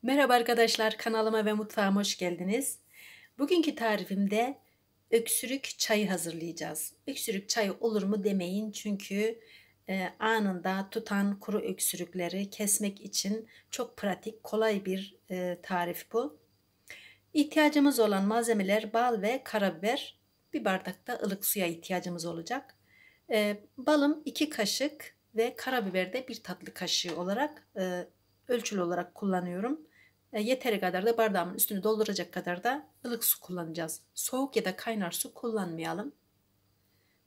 Merhaba arkadaşlar, kanalıma ve mutfağıma hoş geldiniz. Bugünkü tarifimde öksürük çayı hazırlayacağız. Öksürük çayı olur mu demeyin çünkü anında tutan kuru öksürükleri kesmek için çok pratik, kolay bir tarif bu. İhtiyacımız olan malzemeler bal ve karabiber. Bir bardak da ılık suya ihtiyacımız olacak. Balım 2 kaşık ve karabiber de 1 tatlı kaşığı olarak ölçülü olarak kullanıyorum. Yeteri kadar da bardağımın üstünü dolduracak kadar da ılık su kullanacağız. Soğuk ya da kaynar su kullanmayalım.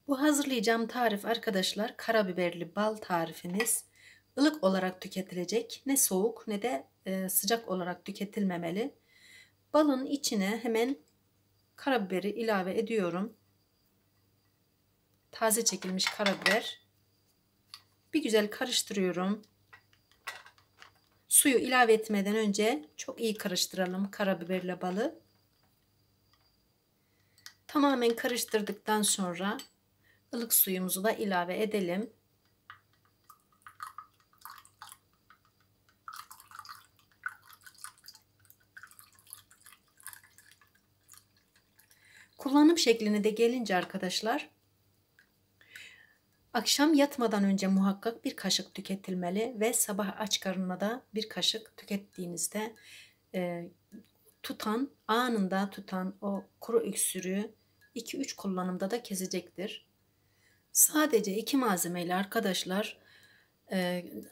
Bu hazırlayacağım tarif arkadaşlar karabiberli bal tarifimiz. Ilık olarak tüketilecek. Ne soğuk ne de sıcak olarak tüketilmemeli. Balın içine hemen karabiberi ilave ediyorum. Taze çekilmiş karabiber. Bir güzel karıştırıyorum. Suyu ilave etmeden önce çok iyi karıştıralım karabiberle balı. Tamamen karıştırdıktan sonra ılık suyumuzu da ilave edelim. Kullanım şekline de gelince arkadaşlar, akşam yatmadan önce muhakkak bir kaşık tüketilmeli ve sabah aç karnına da bir kaşık tükettiğinizde anında tutan o kuru öksürüğü 2-3 kullanımda da kesecektir. Sadece 2 malzemeyle arkadaşlar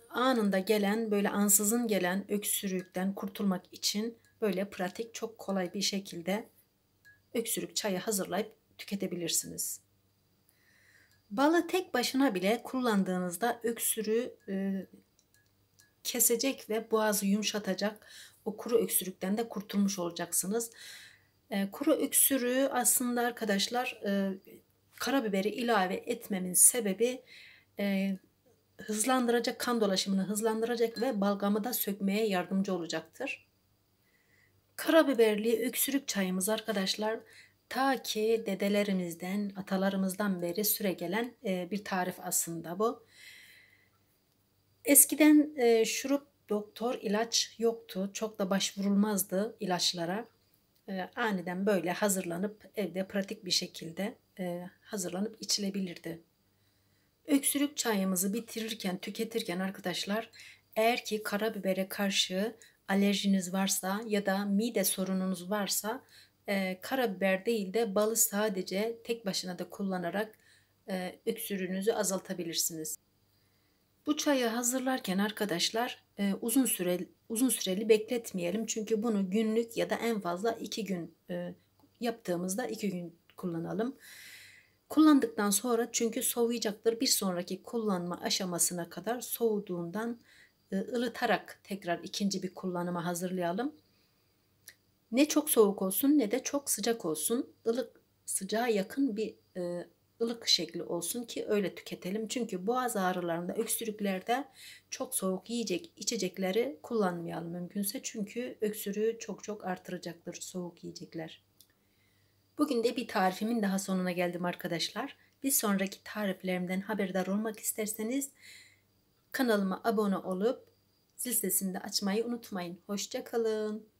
anında gelen, böyle ansızın gelen öksürükten kurtulmak için böyle pratik, çok kolay bir şekilde öksürük çayı hazırlayıp tüketebilirsiniz. Balı tek başına bile kullandığınızda öksürüğü kesecek ve boğazı yumuşatacak, o kuru öksürükten de kurtulmuş olacaksınız. Kuru öksürüğü aslında arkadaşlar karabiberi ilave etmemin sebebi hızlandıracak, kan dolaşımını hızlandıracak ve balgamı da sökmeye yardımcı olacaktır. Karabiberli öksürük çayımız arkadaşlar ta ki dedelerimizden, atalarımızdan beri süregelen bir tarif aslında bu. Eskiden şurup, doktor, ilaç yoktu. Çok da başvurulmazdı ilaçlara. Aniden böyle hazırlanıp evde pratik bir şekilde hazırlanıp içilebilirdi. Öksürük çayımızı bitirirken, tüketirken arkadaşlar, eğer ki karabibere karşı alerjiniz varsa ya da mide sorununuz varsa karabiber değil de balı sadece tek başına da kullanarak öksürüğünüzü azaltabilirsiniz. Bu çayı hazırlarken arkadaşlar uzun süreli bekletmeyelim. Çünkü bunu günlük ya da en fazla 2 gün yaptığımızda 2 gün kullanalım. Kullandıktan sonra çünkü soğuyacaktır. Bir sonraki kullanma aşamasına kadar soğuduğundan ılıtarak tekrar ikinci bir kullanıma hazırlayalım. Ne çok soğuk olsun ne de çok sıcak olsun. Sıcağa yakın bir ılık şekli olsun ki öyle tüketelim. Çünkü boğaz ağrılarında, öksürüklerde çok soğuk yiyecek, içecekleri kullanmayalım mümkünse. Çünkü öksürüğü çok artıracaktır soğuk yiyecekler. Bugün de bir tarifimin daha sonuna geldim arkadaşlar. Bir sonraki tariflerimden haberdar olmak isterseniz kanalıma abone olup zil sesini de açmayı unutmayın. Hoşça kalın.